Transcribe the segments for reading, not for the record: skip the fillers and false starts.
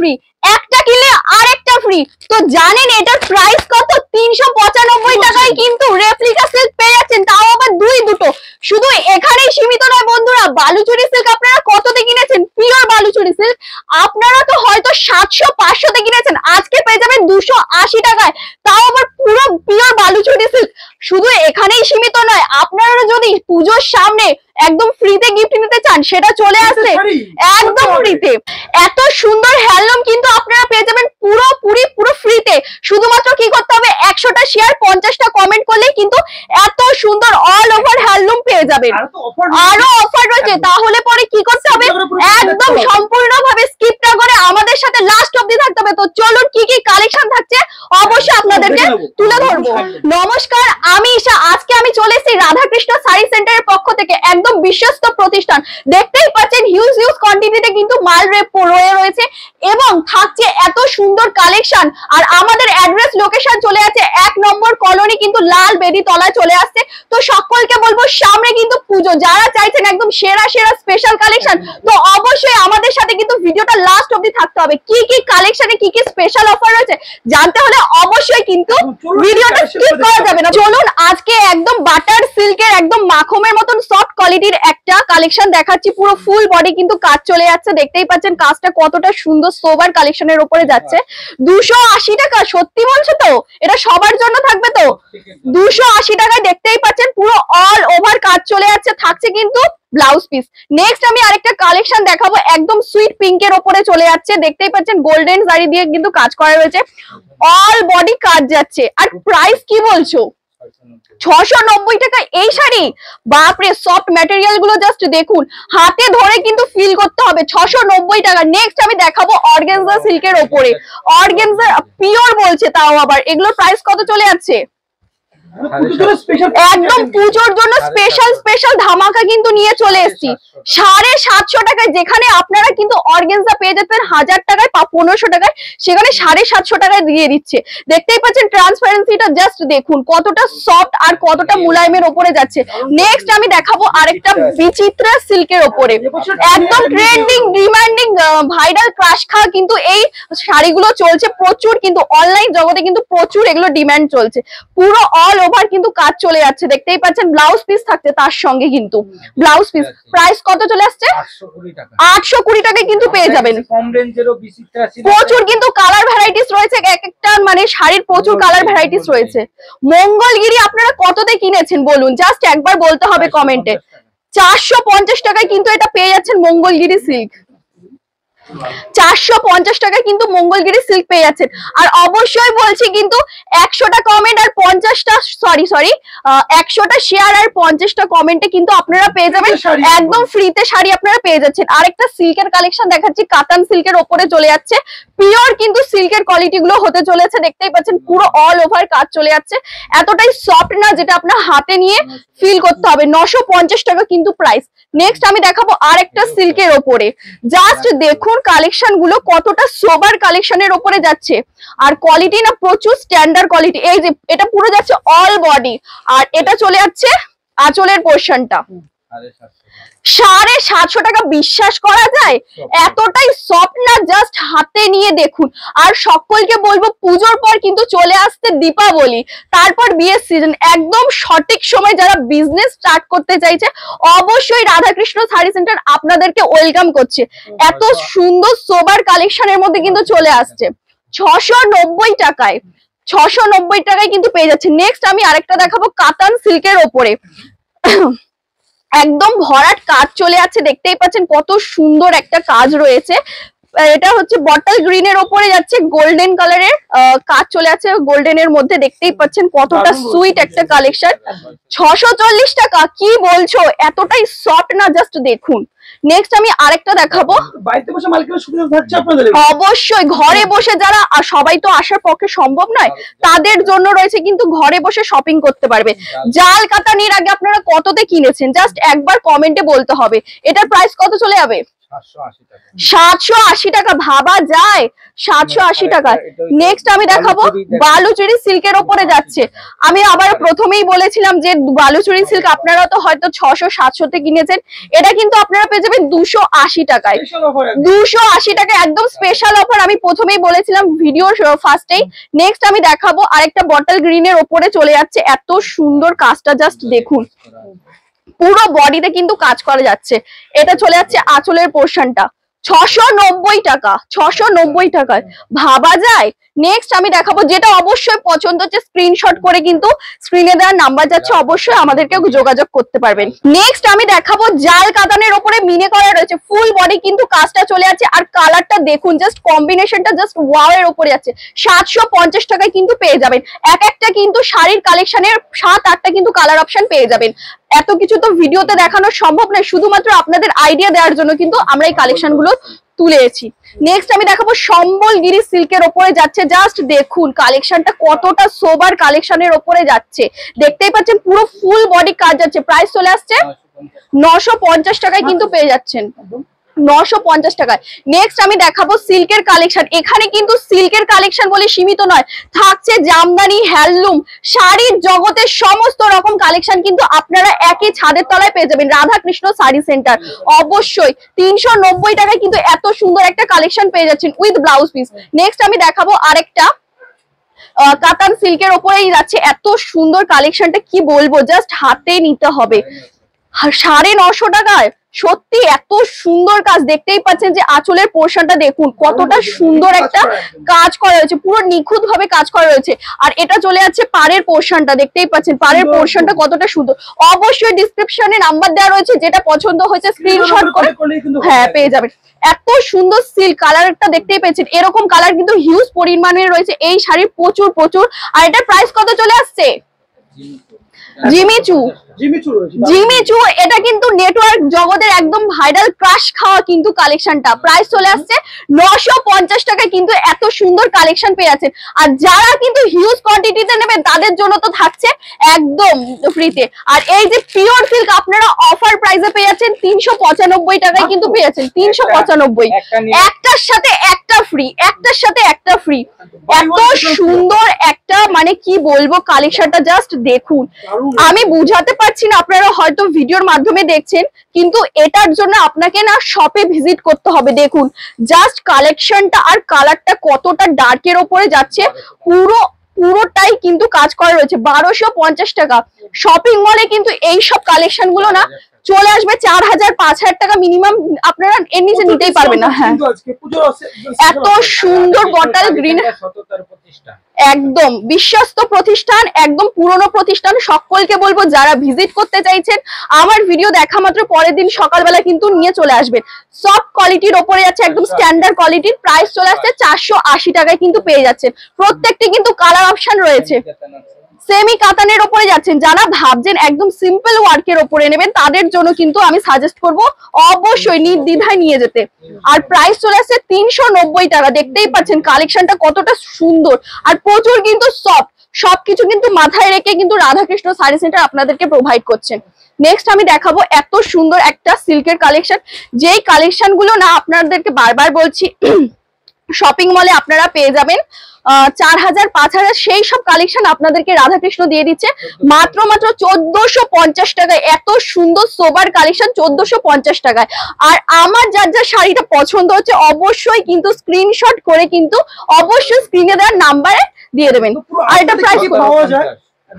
Free, একটা কিনলে আরেকটা ফ্রি। তো জানেন এটার প্রাইস কত? 395 টাকায় কিন্তু রেপ্লিকা সিল্ক পেয়ে যাচ্ছেন, তাও আবার দুটো। শুধু এখানেই সীমিত নয় বন্ধুরা, বালুচুরি সিল্ক আপনারা কততে কিনেছেন? পিওর বালুচুরি সিল্ক আপনারা তো হয়তো 700-500 তে কিনেছেন, আজকে পেয়ে যাবেন 280 টাকায়, তাও আবার পুরো পিওর বালুচুরি সিল্ক। শুধু এখানেই সীমিত নয়, আপনারা যদি পুজোর সামনে একদম ফ্রিতে গিফট নিতে চান সেটা চলে আসছে একদম ফ্রিতে। এত সুন্দর হ্যান্ডলুম কিন্তু আপনারা পেয়ে যাবেন পুরো ফ্রিতে। শুধুমাত্র কি করতে হবে? 100টা শেয়ার 50টা কমেন্ট করলেই কিন্তু এত সুন্দর অল ওভার হ্যান্ডলুম পেয়ে যাবেন। আরো অফার রয়েছে, তাহলে পরে কি করতে হবে? একদম সম্পূর্ণভাবে স্কিপ না করে আমাদের সাথে লাস্ট অবধি থাকতে হবে। তো চলুন কি কি কালেকশন থাকছে অবশ্যই আপনাদেরকে তুলে ধরবো। নমস্কার, আমি ঈশা। আজকে আমি চলে এসেছি রাধাকৃষ্ণ শাড়ি সেন্টারের পক্ষ থেকে, একদম বিশ্বস্ত প্রতিষ্ঠান। দেখতেই পাচ্ছেন হিউজ কোয়ান্টিটিতে কিন্তু মাল রয়েছে এবং থাকছে এত সুন্দর কালেকশন। আর আমাদের অ্যাড্রেস লোকেশন চলে আছে 1 নম্বর কলোনি, কিন্তু লাল বেদি তলায় চলে আসছে। তো সকলকে বলবো সামনে কিন্তু পুজো, যারা চাইছেন একদম সেরা স্পেশাল কালেকশন, তো অবশ্যই আমাদের সাথে কিন্তু ভিডিওটা লাস্ট অবধি থাকতে হবে। কি কি কালেকশনে কি কি স্পেশাল অফার রয়েছে জানতে হলে অবশ্যই কিন্তু ভিডিওটা স্কিপ করা যাবে না। চলুন আজকে একদম বাটার সিল্কের একদম মাখমের মতন সফট কোয়ালিটির একটা কালেকশন দেখাচ্ছি। পুরো ফুল বডি কিন্তু কাজ চলে যাচ্ছে, দেখতেই পাচ্ছেন কাজটা কতটা সুন্দর সোবার কালেকশনের উপরে যাচ্ছে। 280 টাকা, সত্যি বলছো তো? এটা সবার জন্য থাকবে তো? 280 টাকায় দেখতেই পাচ্ছেন পুরো অল ওভার কাজ চলে যাচ্ছে, থাকছে কিন্তু ব্লাউজ পিস। নেক্সট আমি আরেকটা কালেকশন দেখাবো, একদম সুইট পিঙ্কের উপরে চলে যাচ্ছে, দেখতেই পাচ্ছেন গোল্ডেন জারি দিয়ে কিন্তু কাজ করা রয়েছে, অল বডি কাজ যাচ্ছে। আর প্রাইস কি বলছো? 690 টাকা এই শাড়ি? বাপরে, সফট ম্যাটেরিয়াল গুলো জাস্ট দেখুন, হাতে ধরে কিন্তু ফিল করতে হবে। 690 টাকা। নেক্সট আমি দেখাবো অর্গানজা সিল্কের উপরে, অর্গানজা পিওর বলছে, তাও আবার এগুলোর প্রাইস কত চলে যাচ্ছে? একদম পুজোর জন্য স্পেশাল ধামাকা কিন্তু নিয়ে চলে এসেছি 750 টাকায়। যেখানে আপনারা কিন্তু অর্গানজা পেয়ে যেতেন 1000 টাকায় বা 1500 টাকায়, সেখানে 750 টাকায় দিয়ে দিচ্ছে। দেখতেই পাচ্ছেন ট্রান্সপারেন্সিটা জাস্ট দেখুন কতটা সফট আর কতটা মুলায়মের উপরে যাচ্ছে। নেক্সট আমি দেখাবো আরেকটা বিচিত্রা সিল্কের উপরে, একদম ট্রেন্ডিং ডিমান্ডিং ভাইরাল ক্রাশ খাওয়া কিন্তু এই শাড়িগুলো চলছে প্রচুর, কিন্তু অনলাইন জগতে কিন্তু প্রচুর এগুলো ডিমান্ড চলছে। পুরো অল ওভার কিন্তু কাজ চলে যাচ্ছে, দেখতেই পাচ্ছেন ব্লাউজ পিস থাকছে তার সঙ্গে, কিন্তু ব্লাউজ পিস প্রাইস কত চলে আসছে? 820 টাকায় কিন্তু পেয়ে যাবেন। প্রচুর কিন্তু কালার ভ্যারাইটিস রয়েছে, এক একটা মানে শাড়ির প্রচুর কালার ভ্যারাইটিস রয়েছে। মঙ্গলগিরি আপনারা কততে কিনেছেন বলুন, জাস্ট একবার বলতে হবে কমেন্টে। 450 টাকায় কিন্তু এটা পেয়ে যাচ্ছেন মঙ্গলগিরি সিল্ক। 450 টাকায় কিন্তু মঙ্গলগিরি সিল্ক পেয়ে যাচ্ছেন। আর অবশ্যই বলছি কিন্তু 100টা কমেন্ট আর 50টা 100টা শেয়ার আর 50টা কমেন্টে কিন্তু আপনারা পেয়ে যাবেন একদম ফ্রিতে শাড়ি আপনারা পেয়ে যাচ্ছেন। আরেকটা সিল্কের কালেকশন দেখাচ্ছি, কাতান সিল্কের উপরে চলে যাচ্ছে, পিওর কিন্তু সিল্কের কোয়ালিটি গুলো হতে চলেছে, দেখতেই পাচ্ছেন পুরো অল ওভার কাজ চলে যাচ্ছে। এতটাই সফট না যেটা আপনার হাতে নিয়ে ফিল করতে হবে। 950 টাকা কিন্তু প্রাইস। নেক্সট আমি দেখাবো আরেকটা সিল্কের উপরে, জাস্ট দেখুন কালেকশন গুলো কতটা সোবার কালেকশনের উপরে যাচ্ছে, আর কোয়ালিটি না প্রচুর স্ট্যান্ডার্ড কোয়ালিটি। এই যে এটা পুরো যাচ্ছে অল বডি, আর এটা চলে যাচ্ছে আঁচলের পোরশনটা। 750 টাকা, বিশ্বাস করা যায়? এতটাই সফট না, জাস্ট হাতে নিয়ে দেখুন। আর সকলকে বলবো পুজোর পর কিন্তু চলে আসছে দীপাবলি, তারপর বিয়ের সিজন, একদম সঠিক সময় যারা বিজনেস স্টার্ট করতে চাইছে অবশ্যই রাধাকৃষ্ণ শাড়ি সেন্টার আপনাদেরকে ওয়েলকাম করছে। এত সুন্দর সোবার কালেকশনের মধ্যে কিন্তু চলে আসছে 690 টাকায়। 690 টাকায় কিন্তু পেয়ে যাচ্ছে। নেক্সট আমি আরেকটা দেখাবো কাতান সিল্কের ওপরে, একদম ভরাট কাজ চলে যাচ্ছে, দেখতেই পাচ্ছেন কত সুন্দর একটা কাজ রয়েছে। এটা হচ্ছে বটল গ্রিন এর উপরে যাচ্ছে, গোল্ডেন কালারের কাজ চলে আছে গোল্ডেনের মধ্যে, দেখতেই পাচ্ছেন কতটা সুইট একটা কালেকশন। 640 টাকা, কি বলছো? এতটাই সফট না, জাস্ট দেখুন। নেক্সট আমি আরেকটা দেখাবো, বাড়িতে বসে মাল কেনার সুবিধা থাকছে আপনাদের। অবশ্যই ঘরে বসে, যারা সবাই তো আসার পক্ষে সম্ভব নয়, তাদের জন্য রয়েছে কিন্তু ঘরে বসে শপিং করতে পারবে। জাল কাতানির আগে আপনারা কততে কিনেছেন জাস্ট একবার কমেন্টে বলতে হবে। এটার প্রাইস কত চলে যাবে? 780 টাকা, ভাবা যায় 780 টাকা। নেক্সট আমি দেখাবো বালুচুরি সিল্কের ওপরে যাচ্ছে। আমি আবার প্রথমেই বলেছিলাম যে বালুচুরি সিল্ক আপনারা তো হয়তো 600-700 তে কিনেছেন, এটা কিন্তু আপনারা পেয়ে যাবেন 280 টাকায়। 280 টাকা একদম স্পেশাল অফার, আমি প্রথমেই বলেছিলাম ভিডিওর ফার্স্টেই। নেক্সট আমি দেখাবো আরেকটা বটল গ্রিনের ওপরে চলে যাচ্ছে, এত সুন্দর কাজটা জাস্ট দেখুন, পুরো বডিতে কিন্তু কাজ করা যাচ্ছে। এটা চলে যাচ্ছে আঁচলের পোর্শনটা, 690 টাকা, 690 টাকায়, ভাবা যায়। নেক্সট আমি দেখাবো যেটা অবশ্যই পছন্দ হচ্ছে, স্ক্রিনশট করে কিন্তু স্ক্রিনে দেওয়ার নাম্বার যাচ্ছে, অবশ্যই আমাদেরকে যোগাযোগ করতে পারবেন। নেক্সট আমি দেখাবো জাল কাতানের উপরে মিনে করা রয়েছে, ফুল বডি কিন্তু কাজটা চলে যাচ্ছে। আর কালারটা দেখুন, জাস্ট কম্বিনেশনটা জাস্ট ওয়াও এর উপরে আছে। 750 টাকায় কিন্তু পেয়ে যাবেন। এক একটা কিন্তু শাড়ির কালেকশনের 7-8টা কিন্তু কালার অপশন পেয়ে যাবেন। এত কিছু তো ভিডিওতে দেখানো সম্ভব নয়, শুধুমাত্র আপনাদের আইডিয়া দেওয়ার জন্য কিন্তু আমরা এই কালেকশন গুলো তুলেছি। নেক্সট আমি দেখাবো সম্বলগিরি সিল্কের ওপরে যাচ্ছে, জাস্ট দেখুন কালেকশনটা কতটা সোবার কালেকশনের ওপরে যাচ্ছে, দেখতেই পাচ্ছেন পুরো ফুল বডি কাজ যাচ্ছে। প্রাইস চলে আসছে 950 টাকায় কিন্তু পেয়ে যাচ্ছেন, 950 টাকায়। নেক্সট আমি দেখাবো সিল্কের কালেকশন। এখানে কিন্তু সিল্কের কালেকশন বলে সীমিত নয়, থাকছে জামদানি, হ্যান্ডলুম, শাড়ির জগতের সমস্ত রকম কালেকশন কিন্তু আপনারা একই ছাদের তলায় পেয়ে যাবেন, রাধাকৃষ্ণ শাড়ি সেন্টার। অবশ্যই 390 টাকায় কিন্তু এত সুন্দর একটা কালেকশন পেয়ে যাচ্ছেন উইথ ব্লাউজ পিস। নেক্সট আমি দেখাবো আরেকটা কাতান সিল্কের ওপরেই যাচ্ছে, এত সুন্দর কালেকশনটা কি বলবো, জাস্ট হাতে নিতে হবে। 950 টাকায় সত্যি এত সুন্দর কাজ, দেখতেই পাচ্ছেন যে আঁচলের পোর্শনটা দেখুন কতটা সুন্দর একটা কাজ করা রয়েছে, পুরো নিখুঁত ভাবে কাজ করা রয়েছে। আর এটা চলে যাচ্ছে পাড়ের পোর্শনটা, দেখতেই পাচ্ছেন পাড়ের পোর্শনটা কতটা সুন্দর। অবশ্যই ডিসক্রিপশনে নাম্বার দেওয়া রয়েছে, যেটা পছন্দ হয়েছে স্ক্রিনশট করে হ্যাঁ পেয়ে যাবেন। এত সুন্দর সিল্ক, কালারটা দেখতেই পেয়েছেন, এরকম কালার কিন্তু হিউজ পরিমাণে রয়েছে এই শাড়ির, প্রচুর প্রচুর। আর এটার প্রাইস কত চলে আসছে? জিমিচু, জিমিচু এটা কিন্তু নেটওয়ার্ক জগতের একদম ভাইরাল ক্রাশ খাওয়া কিন্তু কালেকশনটা। প্রাইস চলে আসছে 950 টাকায় কিন্তু এত সুন্দর কালেকশন পেয়ে যাচ্ছেন। আর যারা কিন্তু হিউজ কোয়ান্টিটিতে নেবেন তাদের জন্য তো থাকছে একদম ফ্রিতে। আর এই যে পিওর সিল্ক আপনারা অফার প্রাইসে পেয়ে যাচ্ছেন 395 টাকায় কিন্তু পেয়ে যাচ্ছেন, 395, একটার সাথে একটা ফ্রি, একটার সাথে একটা ফ্রি। এত সুন্দর একটা মানে কি বলবো কালেকশনটা, জাস্ট দেখুন। আমি বুঝাতে পারছি না, আপনারা হয়তো ভিডিওর মাধ্যমে দেখছেন, কিন্তু এটার জন্য আপনাকে না শপে ভিজিট করতে হবে। দেখুন জাস্ট কালেকশনটা আর কালারটা কতটা ডার্কের ওপরে যাচ্ছে, পুরোটাই কিন্তু কাজ করা রয়েছে। 1250 টাকা। শপিং মলে কিন্তু এই সব কালেকশন গুলো না চলে আসবে 4000-5000 টাকা মিনিমাম, আপনারা এর নিচে নিতেই পারবেন না। হ্যাঁ এত সুন্দর বটল গ্রিন, একদম বিশ্বস্ত প্রতিষ্ঠান, একদম পুরনো প্রতিষ্ঠান। সকলকে বলবো যারা ভিজিট করতে চাইছেন আমার ভিডিও দেখা মাত্র পরের দিন সকালবেলা কিন্তু নিয়ে চলে আসবেন। সফট কোয়ালিটির ওপরে আছে, একদম স্ট্যান্ডার্ড কোয়ালিটির। প্রাইস চলে আসছে 480 টাকায় কিন্তু পেয়ে যাচ্ছেন। প্রত্যেকটি কিন্তু কালার অপশন রয়েছে। সেমি কাতানের ওপরে যাচ্ছেন, যারা ভাবছেন একদম সিম্পল ওয়ার্কের ওপরে নেবেন তাদের জন্য কিন্তু আমি সাজেস্ট করব অবশ্যই নির্দ্বিধায় নিয়ে যেতে। আর প্রাইস চলে আসছে 390 টাকা। দেখতেই পাচ্ছেন কালেকশনটা কতটা সুন্দর আর প্রচুর কিন্তু সফট, সবকিছু কিন্তু মাথায় রেখে কিন্তু রাধাকৃষ্ণ শাড়ি সেন্টার আপনাদেরকে প্রোভাইড করছেন। নেক্সট আমি দেখাবো এত সুন্দর একটা সিল্কের কালেকশন, যেই কালেকশন গুলো না আপনাদেরকে বারবার বলছি শপিং মলে আপনারা পেয়ে যাবেন 4000-5000, সেই সব কালেকশন আপনাদেরকে রাধাকৃষ্ণ দিয়ে দিচ্ছে মাত্র 1450 টাকায়। এত সুন্দর সোবার কালেকশন 1450 টাকায়। আর আমার যার যা শাড়িটা পছন্দ হচ্ছে অবশ্যই কিন্তু স্ক্রিনশট করে কিন্তু অবশ্যই স্ক্রিনে দেওয়ার নাম্বারে দিয়ে দেবেন। আর এটা প্রাইস পাওয়া যায়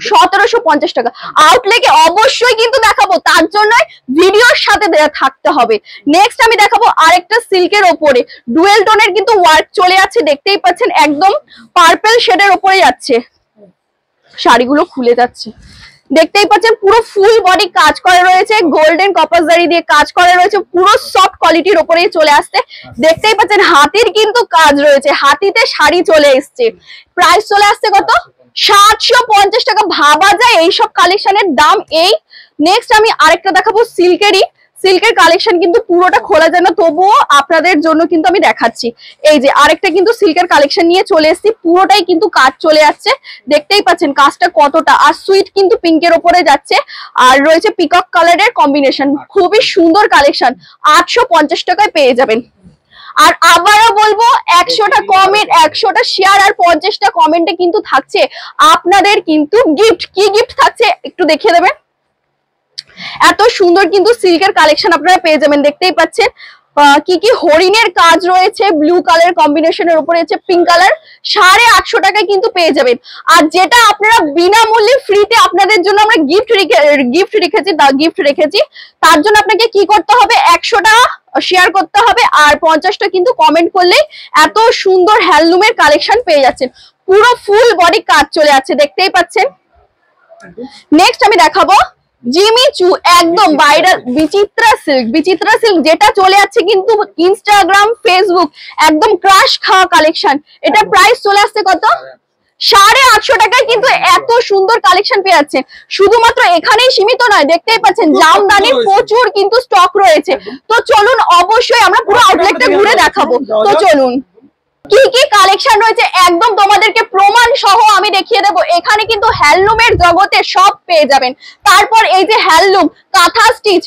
1750 টাকা। আউটলেকে অবশ্যই কিন্তু দেখাবো, তার জন্য ভিডিওর সাথে থাকতে হবে। নেক্সট আমি দেখাবো আরেকটা সিল্কের ওপরে ডুয়েল টোনের কিন্তু ওয়ার্ক চলে আছে, দেখতেই পাচ্ছেন একদম পার্পল শেডের ওপরে যাচ্ছে, শাড়িগুলো খুলে যাচ্ছে, দেখতেই পাচ্ছেন পুরো ফুল বডি কাজ করা রয়েছে, গোল্ডেন কপার জারি দিয়ে কাজ করা রয়েছে, পুরো সফট কোয়ালিটির ওপরেই চলে আসছে। দেখতেই পাচ্ছেন হাতির কিন্তু কাজ রয়েছে, হাতিতে শাড়ি চলে এসছে। প্রাইস চলে আসছে কত? 750 টাকা। ভাবা যায় এইসব কালেকশনের দাম এই। নেক্সট আমি আরেকটা দেখাবো সিল্কেরই, সিল্কের কালেকশন কিন্তু পুরোটা খোলা যায় না, তবুও আপনাদের জন্য কিন্তু আমি দেখাচ্ছি। এই যে আরেকটা কিন্তু সিল্কের কালেকশন নিয়ে চলে এসেছি, পুরোটাই কিন্তু কাজ চলে যাচ্ছে, দেখতেই পাচ্ছেন কাজটা কতটা, আর সুইট কিন্তু পিঙ্কের ওপরে যাচ্ছে, আর রয়েছে পিকক কালারের কম্বিনেশন, খুবই সুন্দর কালেকশন। 850 টাকায় পেয়ে যাবেন। আর আবারও বলবো 100টা কমেন্ট, 100টা শেয়ার আর 50টা কমেন্টে কিন্তু থাকছে আপনাদের কিন্তু গিফট। কি গিফট থাকছে একটু দেখিয়ে দেবেন। এত সুন্দর কিন্তু সিল্কের কালেকশন আপনারা পেয়ে যাবেন, দেখতেই পাচ্ছেন কি কি হরিণের কাজ রয়েছে, ব্লু কালার কম্বিনেশনের উপরে আছে পিঙ্ক কালার, 850 টাকায় কিন্তু পেয়ে যাবেন। আর যেটা আপনারা বিনামূল্যে ফ্রিতে আপনাদের জন্য আমরা গিফট রেখেছি, তার জন্য আপনাকে কি করতে হবে, 100টা শেয়ার করতে হবে আর 50টা কিন্তু কমেন্ট করলেই এত সুন্দর হ্যান্ডলুমের কালেকশন পেয়ে যাচ্ছেন। পুরো ফুল বডি কাজ চলে যাচ্ছে, দেখতেই পাচ্ছেন। নেক্সট আমি দেখাবো জিমিচু, একদম ভাইরাল বিচিত্রা সিল্ক, যেটা চলে যাচ্ছে কিন্তু ইনস্টাগ্রাম ফেসবুক একদম ক্রাশ খাওয়া কালেকশন। এটা প্রাইস চলে আসছে কত, 850 টাকায় কিন্তু এত সুন্দর কালেকশন পেয়ে যাচ্ছেন। শুধুমাত্র এখানেই সীমিত নয়, দেখতেই পাচ্ছেন জামদানির প্রচুর কিন্তু স্টক রয়েছে। তো চলুন অবশ্যই আমরা পুরো আউটলেটটা ঘুরে দেখাবো। তো চলুন কি কি কালেকশন রয়েছে একদম তোমাদেরকে প্রমাণ সহ আমি দেখিয়ে দেবো। এখানে কিন্তু হ্যান্ডলুমের জগতে সব পেয়ে যাবেন। তারপর এই যে হ্যান্ডলুম, কাঁথা স্টিচ,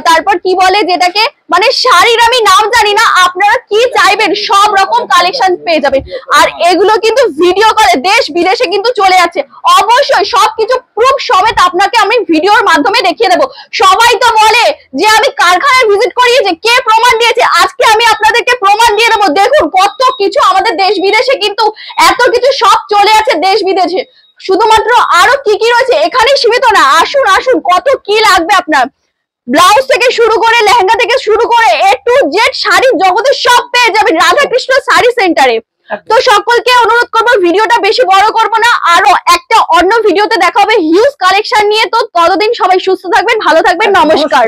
তারপর কি বলে যেটাকে, মানে শাড়ির আমি নাম জানি না, আপনারা কি চাইবেন সব রকম কালেকশন পেয়ে যাবেন। আর এগুলো কিন্তু ভিডিও করে দেশ বিদেশে কিন্তু চলে যাচ্ছে। অবশ্যই সবকিছু প্রুফ সমেত আপনাকে আমি ভিডিওর মাধ্যমে দেখিয়ে দেবো। সবাই তো বলে যে আমি কারখানায় ভিজিট করিয়েছি, কে প্রমাণ দিয়েছে? আজকে আমি আপনাদেরকে প্রমাণ দিয়ে দেবো। দেখুন কত কিছু আমাদের দেশ বিদেশে কিন্তু এত কিছু সব চলে আছে দেশ বিদেশে। শুধুমাত্র আরো কি কি রয়েছে এখানেই সীমিত না, আসুন আসুন, কত কি লাগবে আপনার, ব্লাউজ থেকে শুরু করে লেহেঙ্গা থেকে শুরু করে A to Z শাড়ির জগতে সব পেয়ে যাবেন রাধাকৃষ্ণ শাড়ি সেন্টারে। তো সকলকে অনুরোধ করবো ভিডিওটা বেশি বড় করব না, আরো একটা অন্য ভিডিওতে দেখা হবে হিউজ কালেকশন নিয়ে। তো ততদিন সবাই সুস্থ থাকবেন, ভালো থাকবেন, নমস্কার।